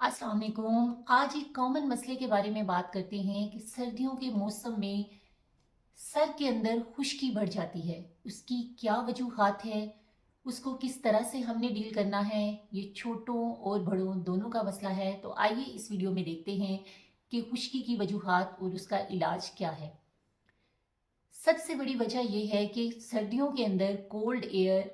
अस्सलाम वालेकुम। आज एक कॉमन मसले के बारे में बात करते हैं कि सर्दियों के मौसम में सर के अंदर खुश्की बढ़ जाती है। उसकी क्या वजूहात है, उसको किस तरह से हमने डील करना है। ये छोटों और बड़ों दोनों का मसला है। तो आइए इस वीडियो में देखते हैं कि खुश्की की वजूहात और उसका इलाज क्या है। सबसे बड़ी वजह यह है कि सर्दियों के अंदर कोल्ड एयर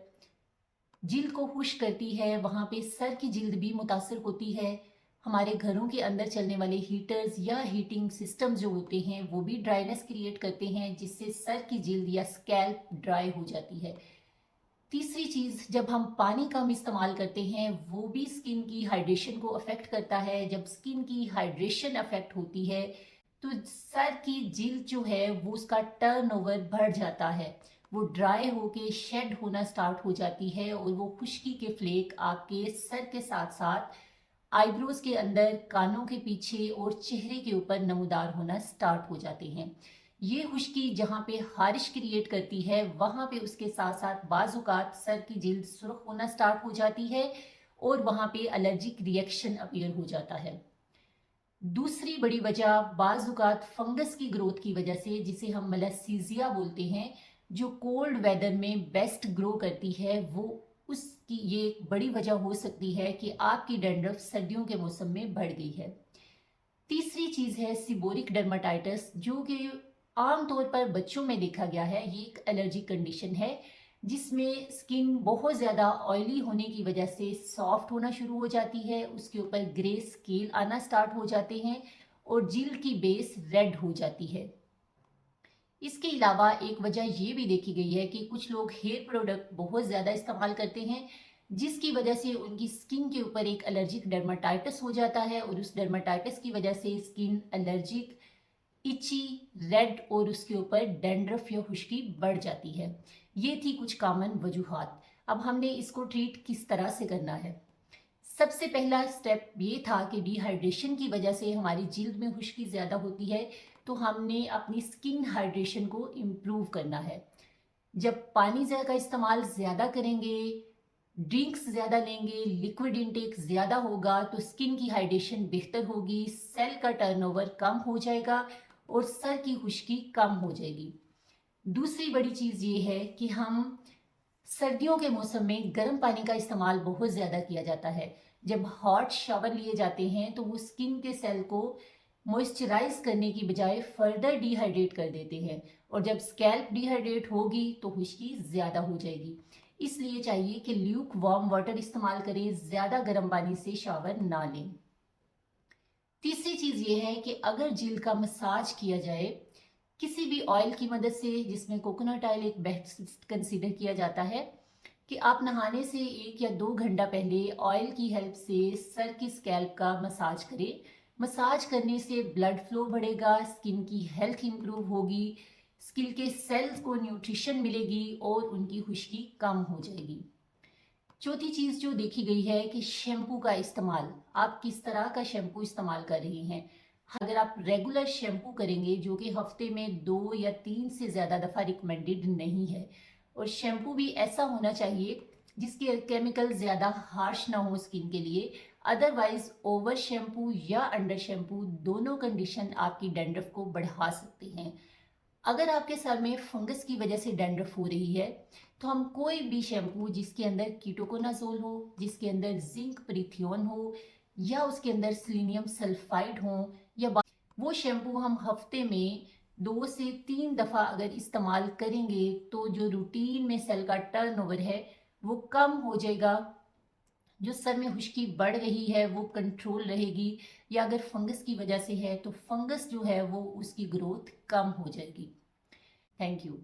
जिल्द को खुश्क करती है, वहाँ पे सर की जिल्द भी मुतासर होती है। हमारे घरों के अंदर चलने वाले हीटर्स या हीटिंग सिस्टम जो होते हैं वो भी ड्राइनेस क्रिएट करते हैं, जिससे सर की जिल्द या स्कैल्प ड्राई हो जाती है। तीसरी चीज़, जब हम पानी कम इस्तेमाल करते हैं वो भी स्किन की हाइड्रेशन को अफेक्ट करता है। जब स्किन की हाइड्रेशन अफेक्ट होती है तो सर की जिल्द जो है वो उसका टर्नओवर बढ़ जाता है, वो ड्राई होके शेड होना स्टार्ट हो जाती है और वो खुश्की के फ्लेक आपके सर के साथ साथ आईब्रोज के अंदर, कानों के पीछे और चेहरे के ऊपर नमूदार होना स्टार्ट हो जाते हैं। ये खुश्की जहाँ पे खारिश क्रिएट करती है वहाँ पे उसके साथ साथ बाजुकात सर की जिल्द सुर्ख होना स्टार्ट हो जाती है और वहाँ पे एलर्जिक रिएक्शन अपीयर हो जाता है। दूसरी बड़ी वजह बाजुकात फंगस की ग्रोथ की वजह से, जिसे हम मलासीजिया बोलते हैं, जो कोल्ड वेदर में बेस्ट ग्रो करती है, वो उसकी ये एक बड़ी वजह हो सकती है कि आपकी डैंड्रफ सर्दियों के मौसम में बढ़ गई है। तीसरी चीज़ है सीबोरिक डर्माटाइटिस, जो कि आमतौर पर बच्चों में देखा गया है। ये एक एलर्जी कंडीशन है जिसमें स्किन बहुत ज़्यादा ऑयली होने की वजह से सॉफ्ट होना शुरू हो जाती है, उसके ऊपर ग्रे स्केल आना स्टार्ट हो जाते हैं और जिल्द की बेस रेड हो जाती है। इसके अलावा एक वजह ये भी देखी गई है कि कुछ लोग हेयर प्रोडक्ट बहुत ज़्यादा इस्तेमाल करते हैं, जिसकी वजह से उनकी स्किन के ऊपर एक एलर्जिक डर्माटाइटिस हो जाता है और उस डर्माटाइटिस की वजह से स्किन एलर्जिक, इची, रेड और उसके ऊपर डैंड्रफ या खुश्की बढ़ जाती है। ये थी कुछ कॉमन वजूहात। अब हमने इसको ट्रीट किस तरह से करना है। सबसे पहला स्टेप ये था कि डिहाइड्रेशन की वजह से हमारी जिल्द में खुश्की ज़्यादा होती है, तो हमने अपनी स्किन हाइड्रेशन को इम्प्रूव करना है। जब पानी का इस्तेमाल ज़्यादा करेंगे, ड्रिंक्स ज़्यादा लेंगे, लिक्विड इनटेक ज़्यादा होगा तो स्किन की हाइड्रेशन बेहतर होगी, सेल का टर्नओवर कम हो जाएगा और सर की खुश्की कम हो जाएगी। दूसरी बड़ी चीज़ ये है कि हम सर्दियों के मौसम में गर्म पानी का इस्तेमाल बहुत ज़्यादा किया जाता है। जब हॉट शावर लिए जाते हैं तो वो स्किन के सेल को मॉइस्चराइज करने की बजाय फर्दर डिहाइड्रेट कर देते हैं और जब स्कैल्प डिहाइड्रेट होगी तो खुश्की ज़्यादा हो जाएगी। इसलिए चाहिए कि ल्यूक वार्म वाटर इस्तेमाल करें, ज़्यादा गर्म पानी से शावर ना लें। तीसरी चीज़ ये है कि अगर जिल्द का मसाज किया जाए किसी भी ऑयल की मदद से, जिसमें कोकोनट ऑयल एक बेस्ट कंसीडर किया जाता है, कि आप नहाने से 1 या 2 घंटा पहले ऑयल की हेल्प से सर की स्कैल्प का मसाज करें। मसाज करने से ब्लड फ्लो बढ़ेगा, स्किन की हेल्थ इंप्रूव होगी, स्किन के सेल्स को न्यूट्रिशन मिलेगी और उनकी खुश्की कम हो जाएगी। चौथी चीज़ जो देखी गई है कि शैम्पू का इस्तेमाल, आप किस तरह का शैम्पू इस्तेमाल कर रही हैं। अगर आप रेगुलर शैम्पू करेंगे, जो कि हफ्ते में 2 या 3 से ज़्यादा दफ़ा रिकमेंडेड नहीं है, और शैम्पू भी ऐसा होना चाहिए जिसके केमिकल ज़्यादा हार्श ना हो स्किन के लिए। अदरवाइज ओवर शैम्पू या अंडर शैम्पू दोनों कंडीशन आपकी डैंड्रफ को बढ़ा सकते हैं। अगर आपके सर में फंगस की वजह से डैंड्रफ हो रही है तो हम कोई भी शैम्पू जिसके अंदर कीटोकोनाजोल हो, जिसके अंदर जिंक प्रीथियोन हो या उसके अंदर सेलेनियम सल्फाइड हो, या वो शैम्पू हम हफ्ते में 2 से 3 दफ़ा अगर इस्तेमाल करेंगे तो जो रूटीन में सेल का टर्नओवर है वो कम हो जाएगा। जो सर में खुश्की बढ़ रही है वो कंट्रोल रहेगी, या अगर फंगस की वजह से है तो फंगस जो है वो उसकी ग्रोथ कम हो जाएगी। Thank you.